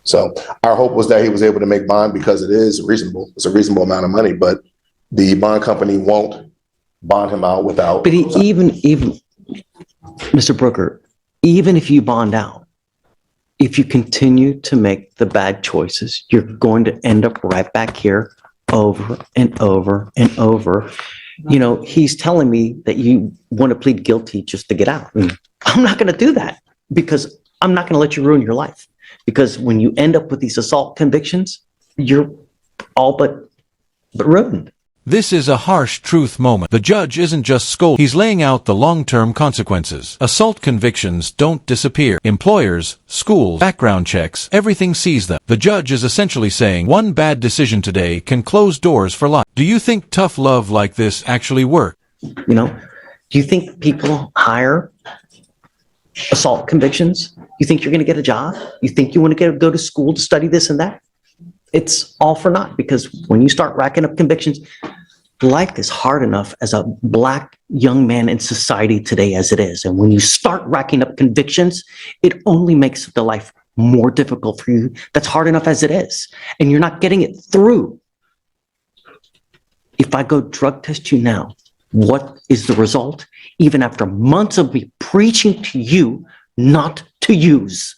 So our hope was that he was able to make bond because it is reasonable. It's a reasonable amount of money, but the bond company won't bond him out without. But even Mr. Brooker, even if you bond out, if you continue to make the bad choices, you're going to end up right back here over and over and over. You know, he's telling me that you want to plead guilty just to get out. I'm not going to do that because I'm not going to let you ruin your life. Because when you end up with these assault convictions, you're all but ruined. This is a harsh truth moment. The judge isn't just scolding, he's laying out the long-term consequences. Assault convictions don't disappear. Employers, schools, background checks, everything sees them. The judge is essentially saying one bad decision today can close doors for life. Do you think tough love like this actually works? You know, do you think people hire assault convictions? You think you're going to get a job? You think you want to go to school to study this and that? It's all for naught, because when you start racking up convictions, life is hard enough as a Black young man in society today as it is. And when you start racking up convictions, it only makes the life more difficult for you. That's hard enough as it is. And you're not getting it through. If I go drug test you now, what is the result? Even after months of me preaching to you not to use.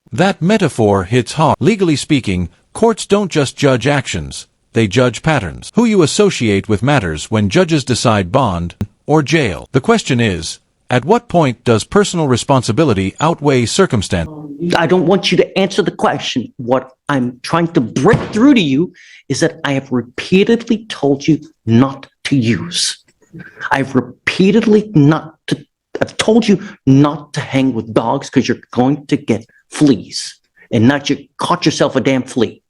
That metaphor hits hard. Legally speaking, courts don't just judge actions, they judge patterns. Who you associate with matters when judges decide bond or jail. The question is, at what point does personal responsibility outweigh circumstance? I don't want you to answer the question. What I'm trying to break through to you is that I have repeatedly told you not to use. I've told you not to hang with dogs because you're going to get fleas, and not you caught yourself a damn flea.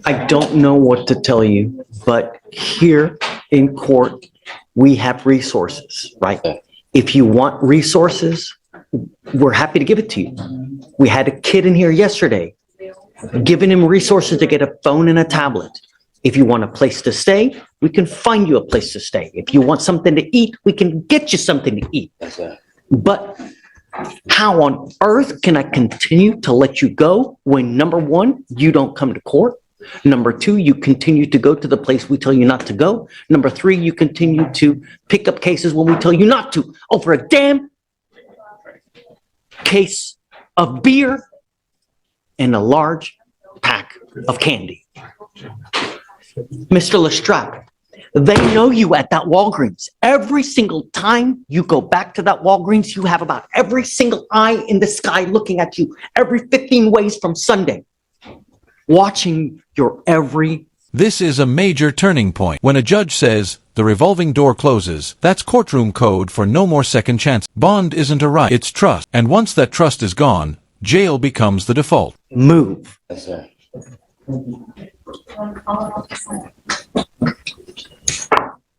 I don't know what to tell you, but here in court, we have resources, right? If you want resources, we're happy to give it to you. We had a kid in here yesterday, giving him resources to get a phone and a tablet. If you want a place to stay, we can find you a place to stay. If you want something to eat, we can get you something to eat. But how on earth can I continue to let you go when, number one, you don't come to court? Number two, you continue to go to the place we tell you not to go. Number three, you continue to pick up cases when we tell you not to over a damn case of beer and a large pack of candy. Mr. Lestrade, they know you at that Walgreens. Every single time you go back to that Walgreens, you have about every single eye in the sky looking at you every 15 ways from Sunday, watching your every. This is a major turning point. When a judge says the revolving door closes, that's courtroom code for no more second chance. Bond isn't a right, it's trust. And once that trust is gone, jail becomes the default. Move. Yes, sir.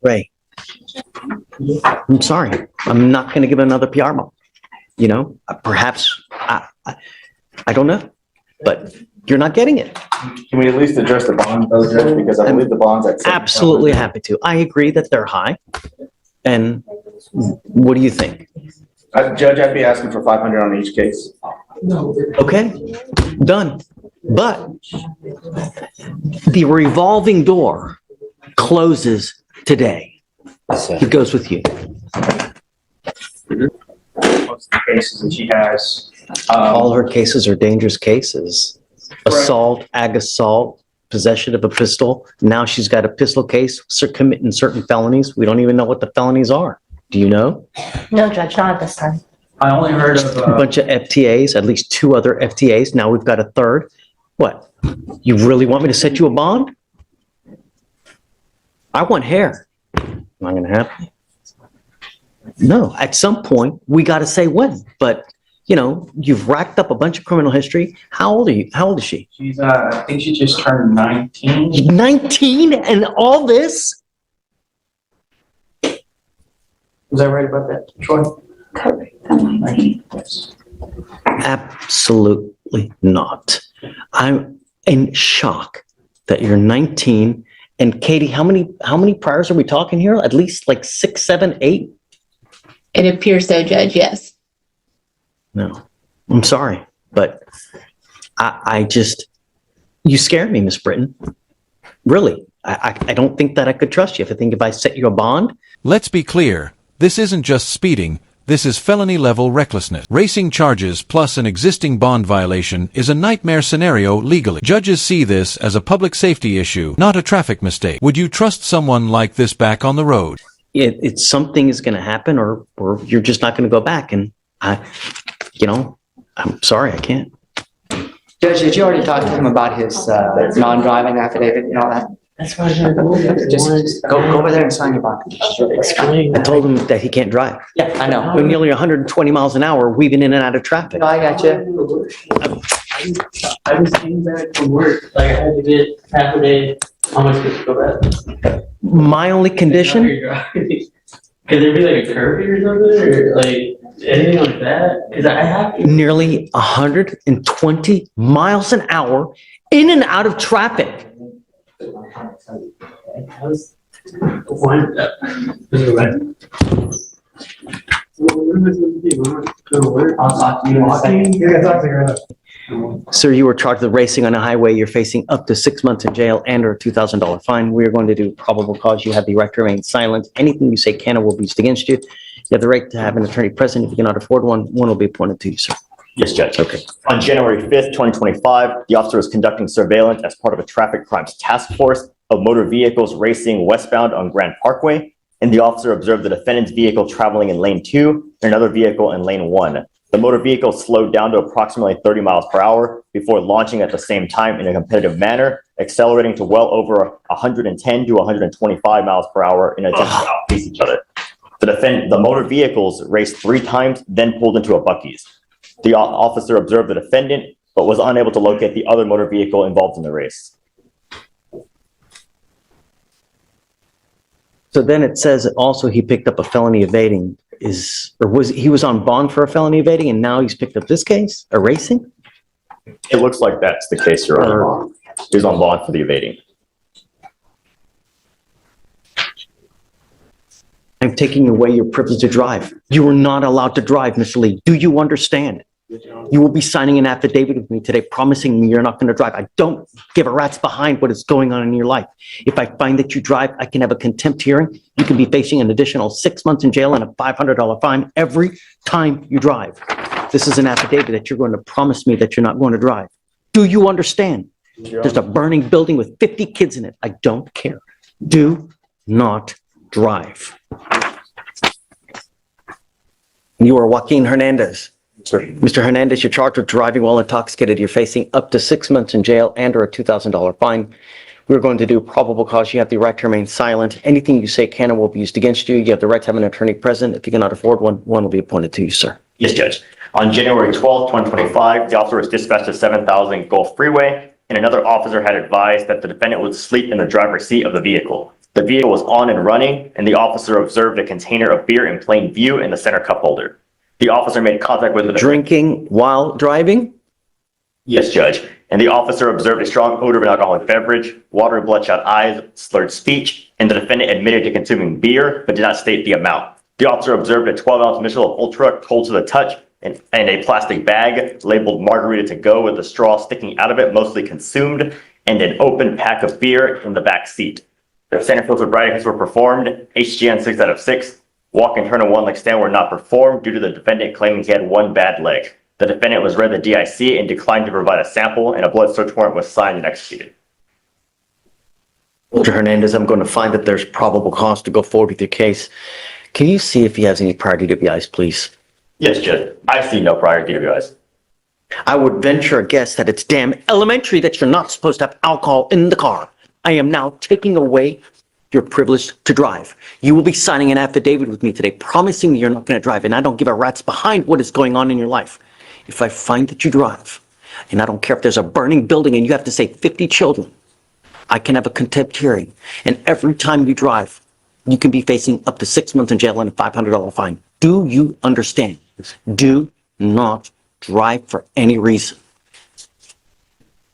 Ray, I'm sorry. I'm not going to give another PR moment. You know, perhaps, I don't know, but you're not getting it. Can we at least address the bond, though, Judge? Because I believe the bond's at Absolutely happy to. I agree that they're high. And what do you think? Judge, I'd be asking for 500 on each case. Okay, done. But the revolving door closes today. Yes, sir. It goes with you. Most of the cases that she has. All her cases are dangerous cases. Assault, ag assault, possession of a pistol. Now she's got a pistol case, committing certain felonies. We don't even know what the felonies are. Do you know? No, Judge, not at this time. I only heard of A bunch of FTAs, at least 2 other FTAs. Now we've got a third. What? You really want me to set you a bond? I want hair. Not going to happen. No, at some point, we got to say when. But, you know, you've racked up a bunch of criminal history. How old are you? How old is she? She's, I think she just turned 19. 19 and all this? Was I right about that, Troy? Correct. I'm 19. Yes. Absolutely not. I'm in shock that you're 19. And Katie, how many priors are we talking here? At least like 6, 7, 8? It appears so, Judge, yes. No, I'm sorry. but I just, you scared me, Miss Britton. Really. I don't think that I could trust you. I think if I set you a bond, Let's be clear. This isn't just speeding. This is felony-level recklessness. Racing charges plus an existing bond violation is a nightmare scenario legally. Judges see this as a public safety issue, not a traffic mistake. Would you trust someone like this back on the road? it's something is going to happen, or you're just not going to go back. And I'm sorry, I can't. Judge, did you already talk to him about his non-driving affidavit and all that? That's why I Just go over there and sign your bond. I told him that he can't drive. Yeah, I know. We're nearly 120 miles an hour weaving in and out of traffic. No, I got you. I was came back from work, like I had to get half a day, how much did it go back? My only condition, Could there be like a curfew or something, or like anything like that? Cause I have to. nearly 120 miles an hour in and out of traffic. I'll talk to you in a second. Sir, you were charged with racing on a highway. You're facing up to 6 months in jail and or a $2,000 fine. We are going to do probable cause. You have the right to remain silent. Anything you say can or will be used against you. You have the right to have an attorney present. If you cannot afford one, one will be appointed to you, sir. Yes, Judge. Okay. On January 5th, 2025, the officer was conducting surveillance as part of a traffic crimes task force of motor vehicles racing westbound on Grand Parkway, and the officer observed the defendant's vehicle traveling in lane 2 and another vehicle in lane 1. The motor vehicle slowed down to approximately 30 miles per hour before launching at the same time in a competitive manner, accelerating to well over 110 to 125 miles per hour in an attempt to outpace each other. The motor vehicles raced 3 times, then pulled into a Buc-ee's. The officer observed the defendant, but was unable to locate the other motor vehicle involved in the race. So then it says also he picked up a felony evading. He was on bond for a felony evading and now he's picked up this case, a racing? It looks like that's the case, Your Honor. He was on bond for the evading. I'm taking away your privilege to drive. You are not allowed to drive, Mr. Lee. Do you understand? You will be signing an affidavit with me today promising me you're not going to drive. I don't give a rat's behind what is going on in your life. If I find that you drive, I can have a contempt hearing. You can be facing an additional 6 months in jail and a $500 fine every time you drive. This is an affidavit that you're going to promise me that you're not going to drive. Do you understand? There's a burning building with 50 kids in it. I don't care. Do not drive. You are Joaquin Hernandez. Sir. Mr. Hernandez, you're charged with driving while intoxicated. You're facing up to 6 months in jail and or a $2,000 fine. We're going to do probable cause. You have the right to remain silent. Anything you say can or will be used against you. You have the right to have an attorney present. If you cannot afford one, one will be appointed to you, sir. Yes, Judge. On January 12th, 2025, the officer was dispatched to 7000 Gulf Freeway, and another officer had advised that the defendant would sleep in the driver's seat of the vehicle. The vehicle was on and running, and the officer observed a container of beer in plain view in the center cup holder. The officer made contact with the Drinking while driving? Yes, Judge. And the officer observed a strong odor of an alcoholic beverage, watery bloodshot eyes, slurred speech, and the defendant admitted to consuming beer, but did not state the amount. The officer observed a 12-ounce Michelob Ultra cold to the touch and a plastic bag labeled Margarita to go with a straw sticking out of it, mostly consumed, and an open pack of beer in the back seat. The center field sobriety tests were performed, HGN 6 out of 6. Walk and turn and one leg stand were not performed due to the defendant claiming he had one bad leg. The defendant was read the DIC and declined to provide a sample, and a blood search warrant was signed and executed. Mr. Hernandez, I'm going to find that there's probable cause to go forward with your case. Can you see if he has any prior DWIs, please? Yes, Judge. I see no prior DWIs. I would venture a guess that it's damn elementary that you're not supposed to have alcohol in the car. I am now taking away your privilege to drive. You will be signing an affidavit with me today promising me you're not going to drive, and I don't give a rat's behind what is going on in your life. If I find that you drive, and I don't care if there's a burning building and you have to save 50 children, I can have a contempt hearing. And every time you drive, you can be facing up to 6 months in jail and a $500 fine. Do you understand? Do not drive for any reason.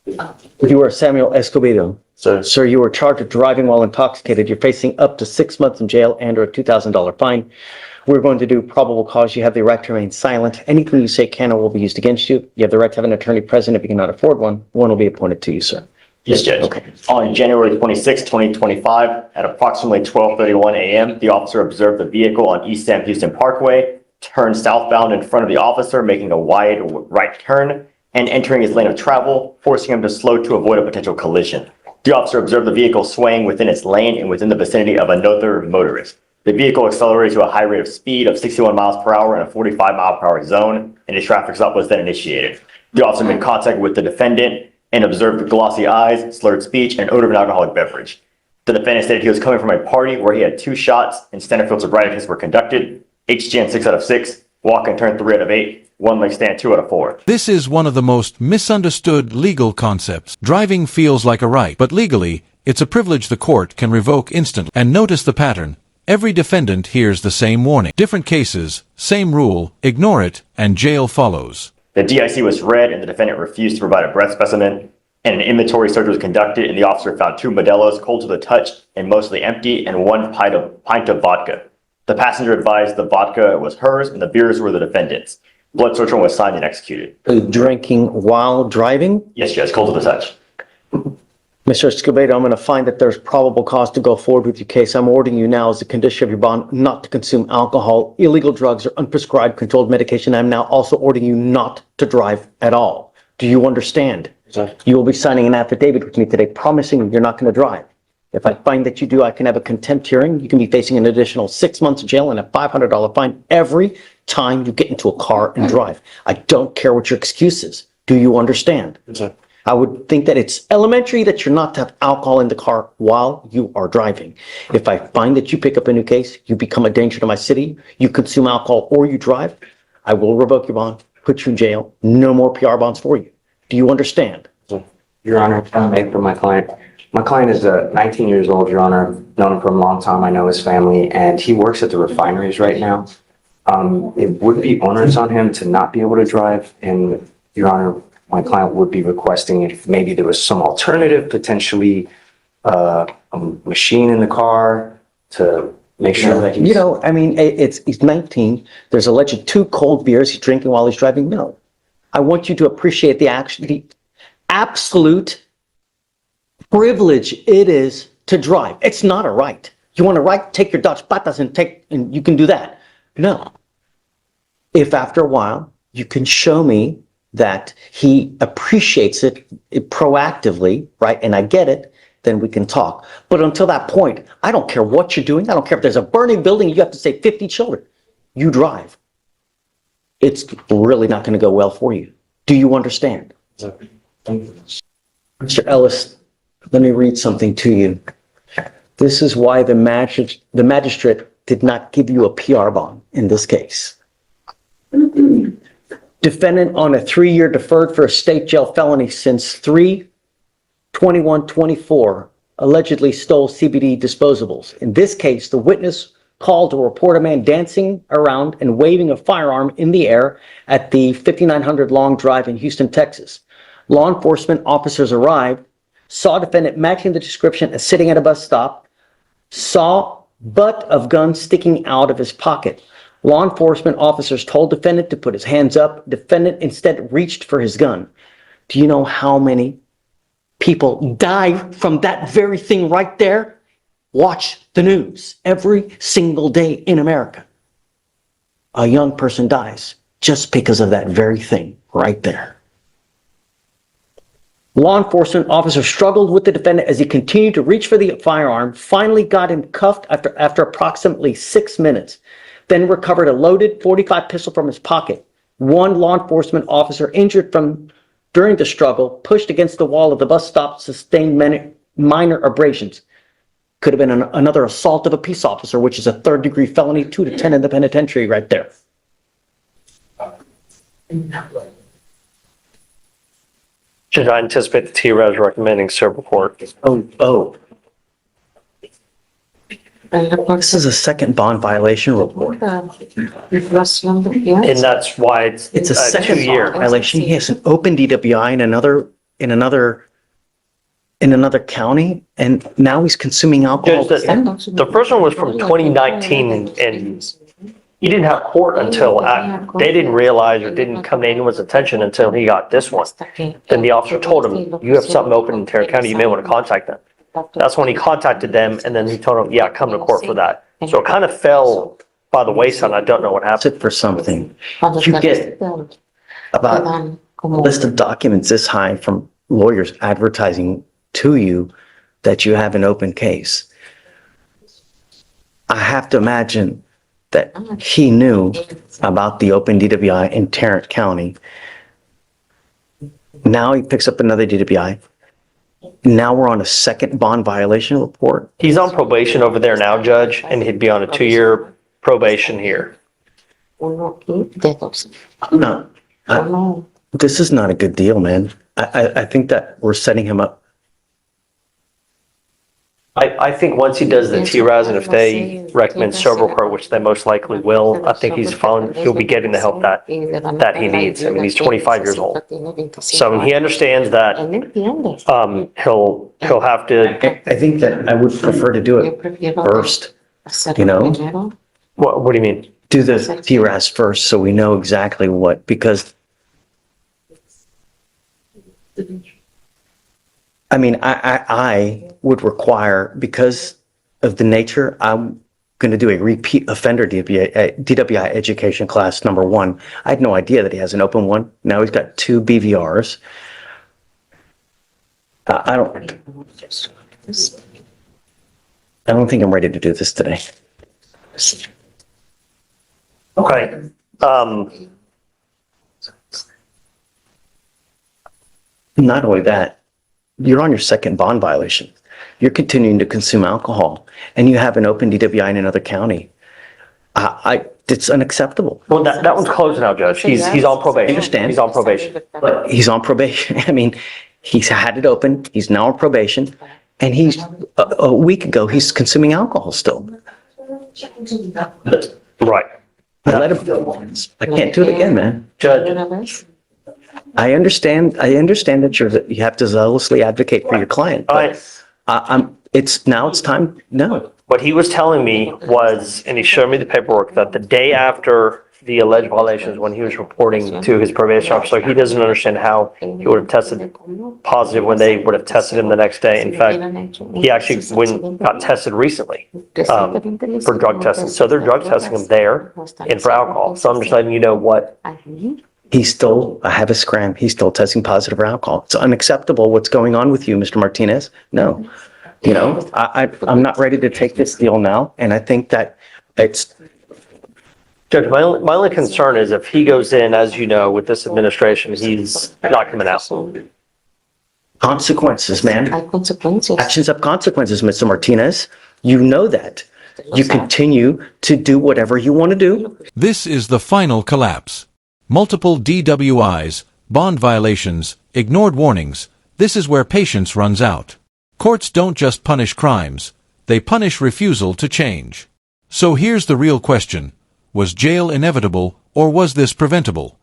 You are Samuel Escobedo. So, Sir, you are charged with driving while intoxicated. You're facing up to 6 months in jail and or a $2,000 fine. We're going to do probable cause. You have the right to remain silent. Anything you say can or will be used against you. You have the right to have an attorney present. If you cannot afford one, one will be appointed to you, sir. Yes, Judge. Okay. On January 26, 2025, at approximately 12:31 a.m., the officer observed the vehicle on East Sam Houston Parkway turn southbound in front of the officer, making a wide right turn and entering his lane of travel, forcing him to slow to avoid a potential collision. The officer observed the vehicle swaying within its lane and within the vicinity of another motorist. The vehicle accelerated to a high rate of speed of 61 miles per hour in a 45 mile per hour zone, and a traffic stop was then initiated. The officer made contact with the defendant and observed glossy eyes, slurred speech, and odor of an alcoholic beverage. The defendant stated he was coming from a party where he had 2 shots and standard field sobriety tests were conducted. HGN 6 out of 6, walk and turn 3 out of 8, one leg stand 2 out of 4. This is one of the most misunderstood legal concepts. Driving feels like a right, but legally, it's a privilege the court can revoke instantly. And notice the pattern. Every defendant hears the same warning. Different cases, same rule, ignore it, and jail follows. The DIC was read and the defendant refused to provide a breath specimen, and an inventory search was conducted and the officer found 2 Modelo's cold to the touch and mostly empty and 1 pint of vodka. The passenger advised the vodka was hers and the beers were the defendant's. Blood search warrant was signed and executed. Drinking while driving? Yes, Judge, cold to the touch. Mr. Escobedo, I'm going to find that there's probable cause to go forward with your case. I'm ordering you now as a condition of your bond not to consume alcohol, illegal drugs, or unprescribed controlled medication. I'm now also ordering you not to drive at all. Do you understand? Sir. You will be signing an affidavit with me today promising you're not going to drive. If I find that you do, I can have a contempt hearing. You can be facing an additional 6 months in jail and a $500 fine every time you get into a car and drive. I don't care what your excuse is. Do you understand? sir. I would think that it's elementary that you're not to have alcohol in the car while you are driving. If I find that you pick up a new case, you become a danger to my city, you consume alcohol or you drive, I will revoke your bond, put you in jail, no more PR bonds for you. Do you understand? Your Honor, if I may, for my client. My client is 19 years old, Your Honor. I've known him for a long time. I know his family, and he works at the refineries right now. It would be onerous on him to not be able to drive, and Your Honor, my client would be requesting if maybe there was some alternative, potentially a machine in the car to make sure that he's... You know, I mean, he's 19. There's alleged 2 cold beers he's drinking while he's driving. No. I want you to appreciate the absolute privilege it is to drive. It's not a right. You want a right, take your Dutch patas and you can do that. No. If after a while you can show me that he appreciates it proactively, right, and I get it, then we can talk. But until that point, I don't care what you're doing. I don't care if there's a burning building, you have to save 50 children. You drive. It's really not going to go well for you. Do you understand? Mr. Ellis, let me read something to you. This is why the magistrate did not give you a PR bond in this case. Defendant on a 3-year deferred for a state jail felony since 3/21/24 allegedly stole CBD disposables. In this case, the witness called to report a man dancing around and waving a firearm in the air at the 5900 Long Drive in Houston, Texas. Law enforcement officers arrived, saw defendant matching the description as sitting at a bus stop, saw butt of gun sticking out of his pocket. Law enforcement officers told defendant to put his hands up. Defendant instead reached for his gun. Do you know how many people die from that very thing right there? Watch the news every single day in America. A young person dies just because of that very thing right there. Law enforcement officers struggled with the defendant as he continued to reach for the firearm, finally got him cuffed after approximately 6 minutes, then recovered a loaded .45 pistol from his pocket. One law enforcement officer injured during the struggle, pushed against the wall of the bus stop, sustained minor abrasions. Could have been another assault of a peace officer, which is a 3rd-degree felony, 2 to 10 in the penitentiary right there. Should I anticipate the TRES recommending serve report? Oh. This is a second bond violation report. Request number, yes. And that's why it's It's a second 2-year. bond violation. He has an open DWI and another in another county, and now he's consuming alcohol. Judge, the first one was from 2019, and he didn't have court until they didn't realize or didn't come to anyone's attention until he got this one. Then the officer told him, you have something open in Tarrant County, you may want to contact them. That's when he contacted them, and then he told them, yeah, come to court for that. So it kind of fell by the wayside. I don't know what happened. Sit for something. You get about a list of documents this high from lawyers advertising to you that you have an open case. I have to imagine that he knew about the open DWI in Tarrant County. Now he picks up another DWI. Now we're on a second bond violation report. He's on probation over there now, Judge, and he'd be on a 2-year probation here. No, this is not a good deal, man. I think that we're setting him up. I think once he does the TRAS, and if they recommend cerebral court, which they most likely will, I think he'll be getting the help that he needs. I mean, he's 25 years old. So he understands that, he'll have to, I think that I would prefer to do it first, you know? what do you mean? Do the TRAS first so we know exactly what, because I mean, I would require, because of the nature, I'm going to do a repeat offender DWI education class number 1. I had no idea that he has an open one. Now he's got 2 BVRs. I don't think I'm ready to do this today. Okay. Not only that, you're on your second bond violation. You're continuing to consume alcohol, and you have an open DWI in another county. It's unacceptable. Well, that one's closed now, Judge. He's on probation. I understand. He's on probation. But he's on probation. I mean, he's had it open. He's now on probation, and he's a week ago he's consuming alcohol still. Right. I let him go once. I can't do it again, man. Judge, I understand that you have to zealously advocate for your client. But it's time. No. what he was telling me was, and he showed me the paperwork, that the day after the alleged violations, when he was reporting to his probation officer, he doesn't understand how he would have tested positive when they would have tested him the next day. In fact, he actually got tested recently for drug testing. So they're drug testing him there and for alcohol. So I'm just letting you know what. I have a scram. He's still testing positive for alcohol. It's unacceptable what's going on with you, Mr. Martinez. No, I'm not ready to take this deal now. And I think that it's, Judge, my only concern is if he goes in, as you know, with this administration, he's not coming out. consequences, man. Actions have consequences, Mr. Martinez. You know that. You continue to do whatever you want to do. This is the final collapse. Multiple DWIs, bond violations, ignored warnings. This is where patience runs out. Courts don't just punish crimes. They punish refusal to change. So here's the real question. Was jail inevitable, or was this preventable?